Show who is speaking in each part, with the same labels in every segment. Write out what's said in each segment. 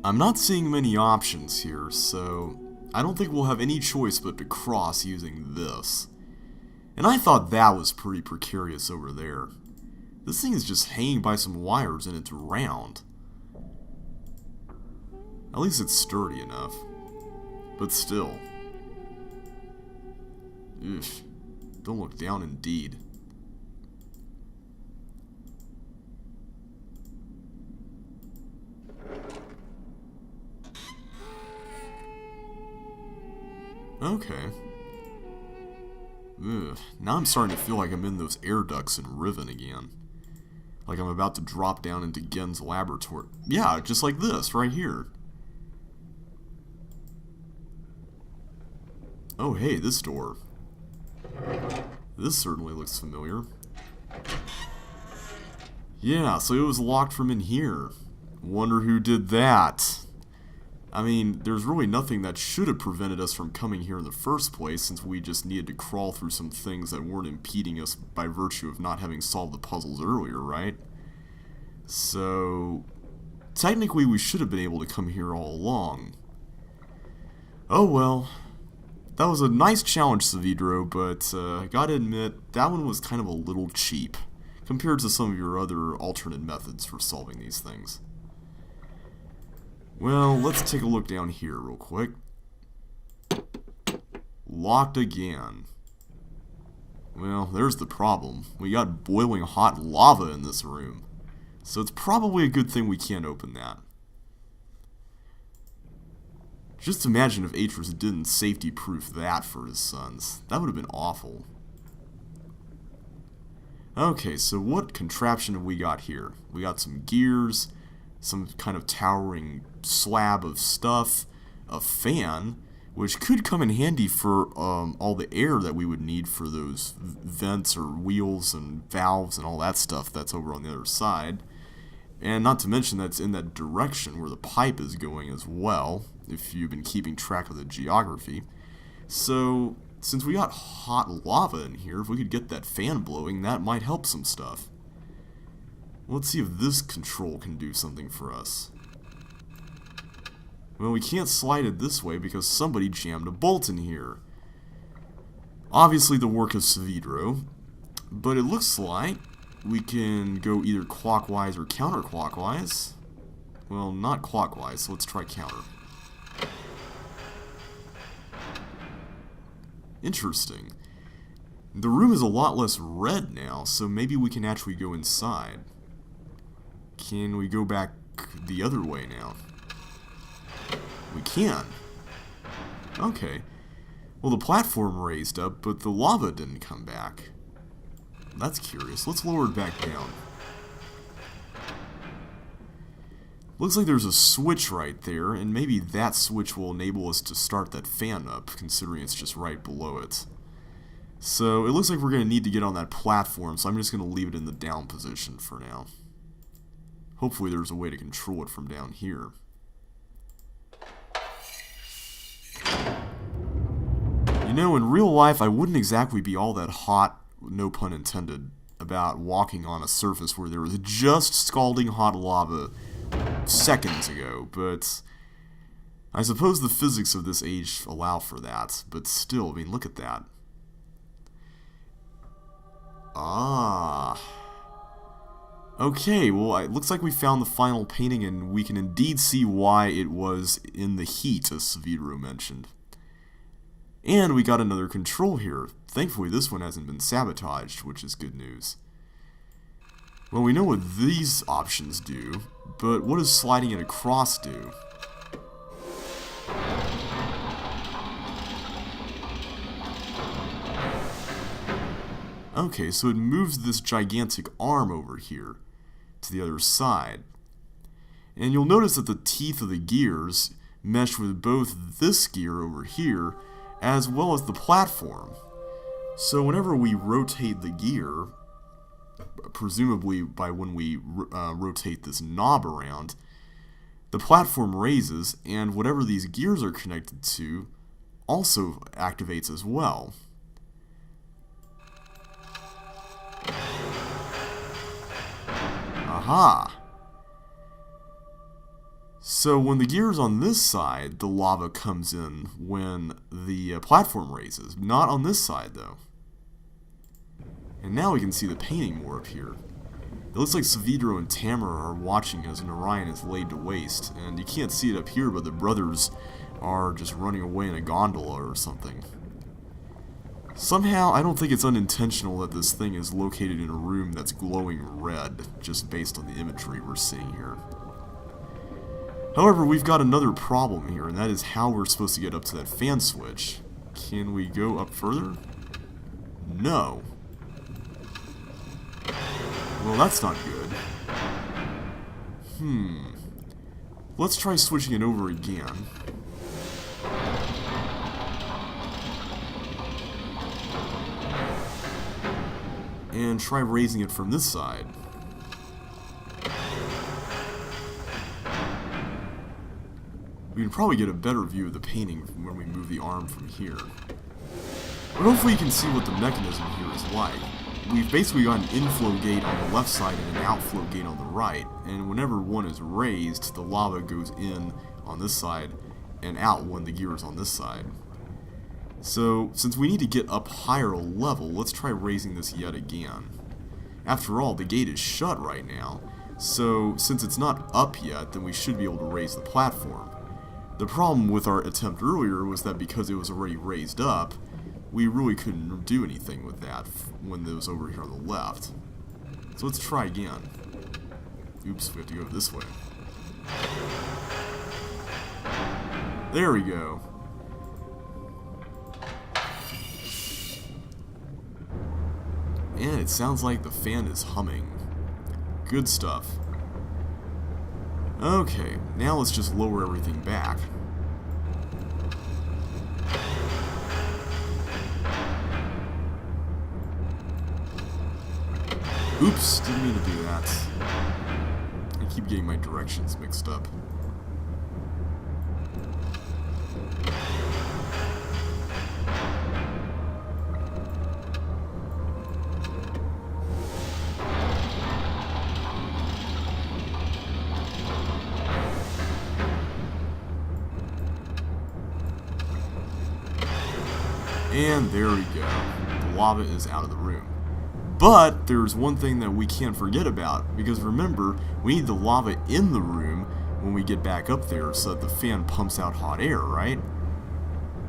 Speaker 1: I'm not seeing many options here, so I don't think we'll have any choice but to cross using this. And I thought that was pretty precarious over there. This thing is just hanging by some wires and it's round. At least it's sturdy enough. But still. Ugh. Don't look down indeed. Okay. Ugh. Now I'm starting to feel like I'm in those air ducts in Riven again. Like I'm about to drop down into Gen's laboratory. Yeah, just like this, right here. Oh hey, this door. This certainly looks familiar. Yeah, so it was locked from in here. Wonder who did that. I mean, there's really nothing that should have prevented us from coming here in the first place, since we just needed to crawl through some things that weren't impeding us by virtue of not having solved the puzzles earlier, right? So, technically we should have been able to come here all along. Oh well. That was a nice challenge, Savidro, but I gotta admit, that one was kind of a little cheap, compared to some of your other alternate methods for solving these things. Well, let's take a look down here real quick. Locked again. Well, there's the problem. We got boiling hot lava in this room. So it's probably a good thing we can't open that. Just imagine if Atreus didn't safety-proof that for his sons. That would have been awful. Okay, so what contraption have we got here? We got some gears, some kind of towering slab of stuff, a fan, which could come in handy for all the air that we would need for those vents or wheels and valves and all that stuff that's over on the other side. And not to mention that's in that direction where the pipe is going as well, if you've been keeping track of the geography. So, since we got hot lava in here, if we could get that fan blowing, that might help some stuff. Let's see if this control can do something for us. Well, we can't slide it this way because somebody jammed a bolt in here. Obviously the work of Savidro, but it looks like we can go either clockwise or counterclockwise. Well, not clockwise, so let's try counter. Interesting. The room is a lot less red now, so maybe we can actually go inside. Can we go back the other way now? We can. Okay. Well, the platform raised up, but the lava didn't come back. That's curious. Let's lower it back down. Looks like there's a switch right there, and maybe that switch will enable us to start that fan up, considering it's just right below it. So, it looks like we're going to need to get on that platform, so I'm just going to leave it in the down position for now. Hopefully there's a way to control it from down here. You know, in real life, I wouldn't exactly be all that hot, no pun intended, about walking on a surface where there was just scalding hot lava seconds ago, but I suppose the physics of this age allow for that, but still, I mean, look at that. Ah. Okay, well, it looks like we found the final painting, and we can indeed see why it was in the heat, as Savidro mentioned. And we got another control here. Thankfully, this one hasn't been sabotaged, which is good news. Well, we know what these options do, but what does sliding it across do? Okay, so it moves this gigantic arm over here to the other side. And you'll notice that the teeth of the gears mesh with both this gear over here as well as the platform. So whenever we rotate the gear, presumably by when we rotate this knob around, the platform raises, and whatever these gears are connected to also activates as well. Aha! So when the gear is on this side, the lava comes in when the platform raises. Not on this side, though. And now we can see the painting more up here. It looks like Savidro and Tamara are watching as Narayan is laid to waste. And you can't see it up here, but the brothers are just running away in a gondola or something. Somehow, I don't think it's unintentional that this thing is located in a room that's glowing red, just based on the imagery we're seeing here. However, we've got another problem here, and that is how we're supposed to get up to that fan switch. Can we go up further? No. Well, that's not good. Let's try switching it over again. And try raising it from this side. We can probably get a better view of the painting when we move the arm from here. But hopefully you can see what the mechanism here is like. We've basically got an inflow gate on the left side and an outflow gate on the right, and whenever one is raised, the lava goes in on this side and out when the gear is on this side. So, since we need to get up higher level, let's try raising this yet again. After all, the gate is shut right now, so since it's not up yet, then we should be able to raise the platform. The problem with our attempt earlier was that because it was already raised up, we really couldn't do anything with that when it was over here on the left. So let's try again. Oops, we have to go this way. There we go. And it sounds like the fan is humming. Good stuff. Okay, now let's just lower everything back. Oops, didn't mean to do that. I keep getting my directions mixed up. And there we go. The lava is out of the room. But there's one thing that we can't forget about, because remember, we need the lava in the room when we get back up there so that the fan pumps out hot air, right?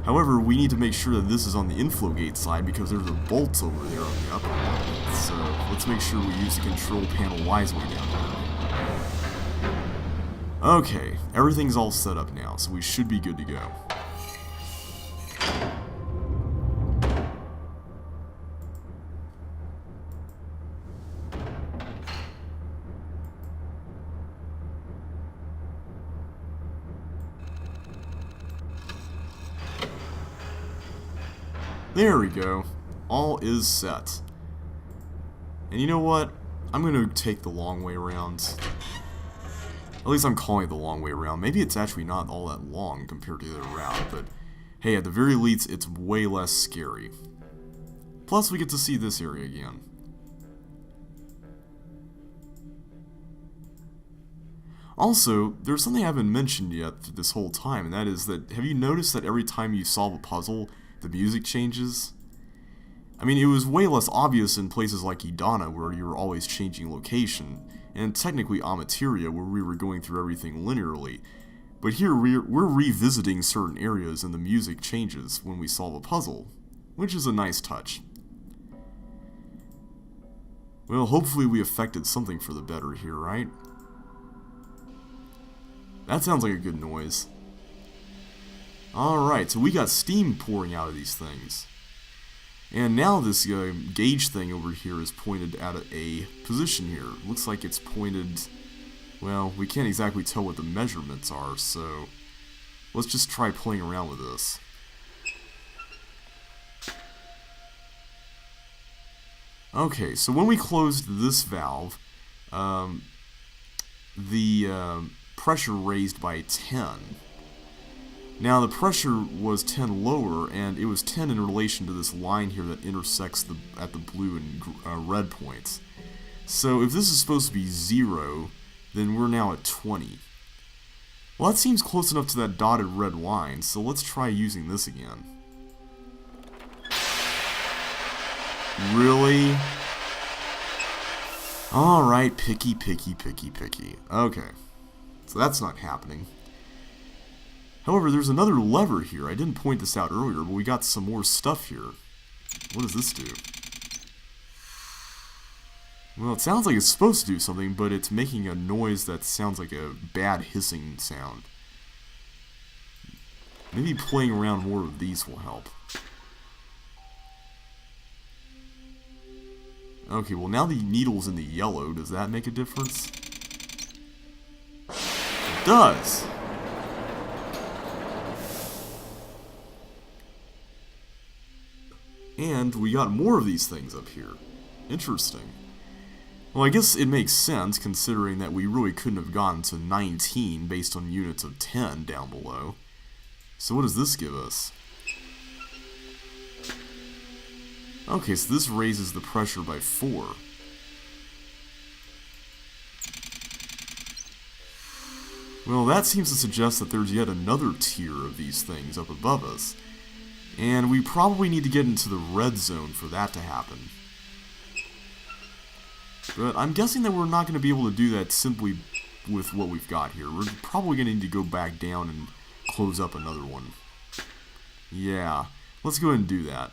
Speaker 1: However, we need to make sure that this is on the inflow gate side because there's a bolt over there on the upper one. So let's make sure we use the control panel wisely down here. Okay, everything's all set up now, so we should be good to go. There we go. All is set. And you know what? I'm going to take the long way around. At least I'm calling it the long way around. Maybe it's actually not all that long compared to the other route, but hey, at the very least, it's way less scary. Plus, we get to see this area again. Also, there's something I haven't mentioned yet this whole time, and that is that, have you noticed that every time you solve a puzzle, the music changes? I mean, it was way less obvious in places like Idana, where you were always changing location, and technically Amateria, where we were going through everything linearly. But here, we're revisiting certain areas and the music changes when we solve a puzzle, which is a nice touch. Well, hopefully we affected something for the better here, right? That sounds like a good noise. Alright, so we got steam pouring out of these things. And now this gauge thing over here is pointed at a position here. Looks like it's pointed, well, we can't exactly tell what the measurements are, so let's just try playing around with this. Okay, so when we closed this valve, the pressure raised by 10. Now the pressure was 10 lower, and it was 10 in relation to this line here that intersects at the blue and red points. So if this is supposed to be 0, then we're now at 20. Well, that seems close enough to that dotted red line, so let's try using this again. Really? Alright, picky, picky, picky, picky. Okay. So that's not happening. However, there's another lever here. I didn't point this out earlier, but we got some more stuff here. What does this do? Well, it sounds like it's supposed to do something, but it's making a noise that sounds like a bad hissing sound. Maybe playing around more of these will help. Okay, well now the needle's in the yellow. Does that make a difference? It does! And we got more of these things up here. Interesting. Well, I guess it makes sense, considering that we really couldn't have gotten to 19 based on units of 10 down below. So what does this give us? Okay, so this raises the pressure by 4. Well, that seems to suggest that there's yet another tier of these things up above us. And we probably need to get into the red zone for that to happen. But I'm guessing that we're not going to be able to do that simply with what we've got here. We're probably going to need to go back down and close up another one. Yeah, let's go ahead and do that.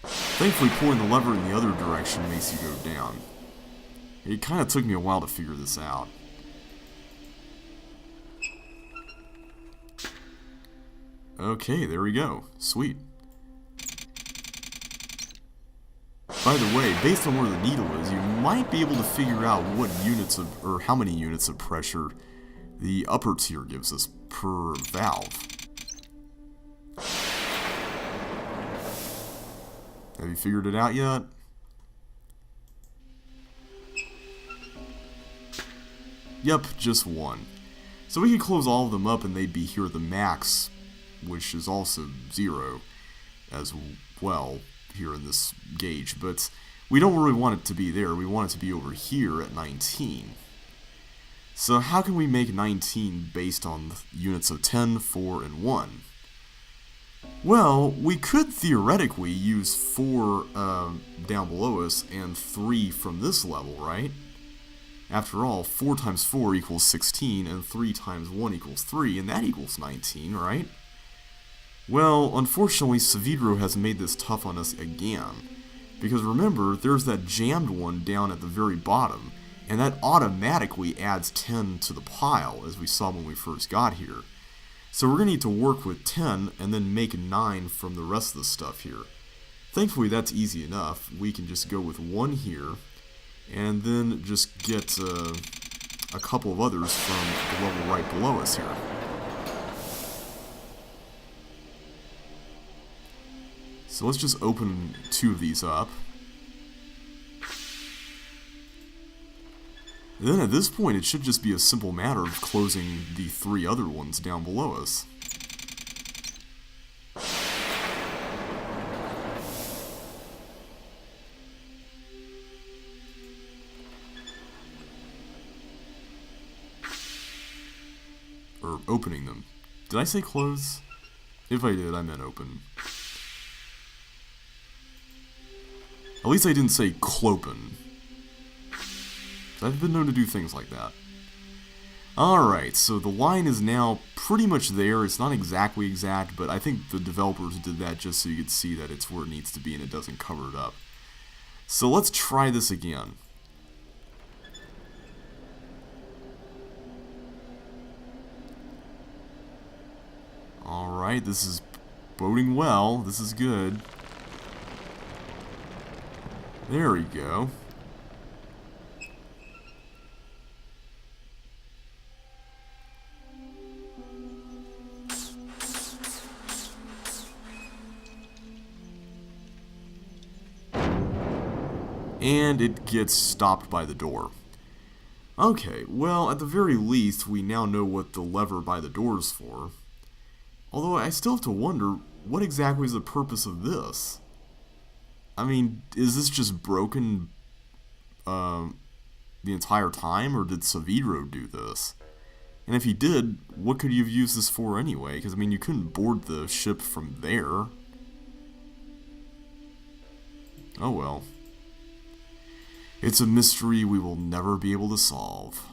Speaker 1: Thankfully, pulling the lever in the other direction makes you go down. It kind of took me a while to figure this out. Okay, there we go. Sweet. By the way, based on where the needle is, you might be able to figure out what units of, or how many units of pressure the upper tier gives us per valve. Have you figured it out yet? Yep, just one. So we could close all of them up and they'd be here at the max, which is also 0 as well here in this gauge, but we don't really want it to be there. We want it to be over here at 19. So how can we make 19 based on units of 10, 4, and 1? Well, we could theoretically use 4 down below us and 3 from this level, right? After all, 4 times 4 equals 16, and 3 times 1 equals 3, and that equals 19, right? Well, unfortunately, Saavedro has made this tough on us again. Because remember, there's that jammed one down at the very bottom, and that automatically adds 10 to the pile, as we saw when we first got here. So we're going to need to work with 10, and then make 9 from the rest of the stuff here. Thankfully, that's easy enough. We can just go with 1 here, and then just get a couple of others from the level right below us here. So let's just open 2 of these up. And then at this point, it should just be a simple matter of closing the 3 other ones down below us. Or opening them. Did I say close? If I did, I meant open. At least I didn't say clopen. I've been known to do things like that. Alright, so the line is now pretty much there. It's not exactly exact, but I think the developers did that just so you could see that it's where it needs to be and it doesn't cover it up. So let's try this again. Alright, this is boding well. This is good. There we go. And it gets stopped by the door. Okay, well, at the very least, we now know what the lever by the door is for. Although I still have to wonder, what exactly is the purpose of this? I mean, is this just broken the entire time, or did Saavedro do this? And if he did, what could you have used this for anyway? Because, I mean, you couldn't board the ship from there. Oh well. It's a mystery we will never be able to solve.